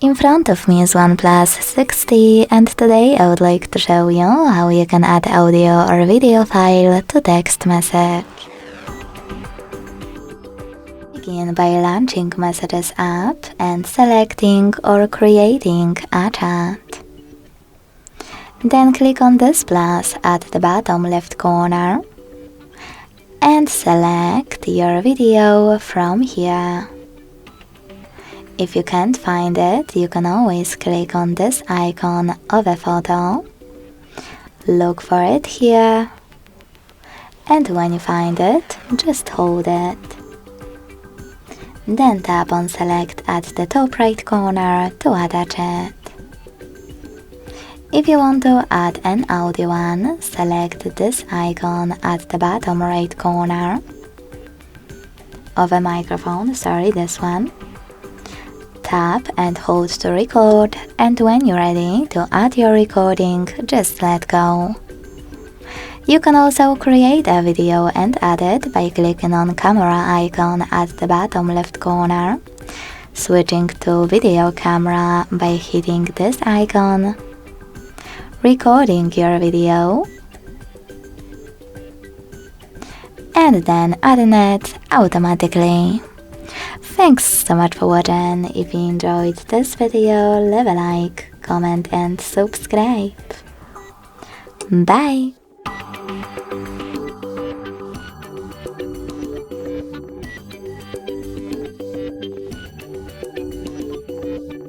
In front of me is OnePlus 60 and today I would like to show you how you can add audio or video file to text message. Begin by launching Messages app and selecting or creating a chat. Then click on this plus at the bottom left corner and select your video from here. If you can't find it, you can always click on this icon of a photo, look for it here, and when you find it, just hold it. Then tap on Select at the top right corner to attach it. If you want to add an audio one, select this icon at the bottom right corner of a microphone, this one. Tap and hold to record, and when you're ready to add your recording, just let go. You can also create a video and add it by clicking on camera icon at the bottom left corner, switching to video camera by hitting this icon, recording your video, and then adding it automatically. Thanks so much for watching. If you enjoyed this video, leave a like, comment and subscribe. Bye!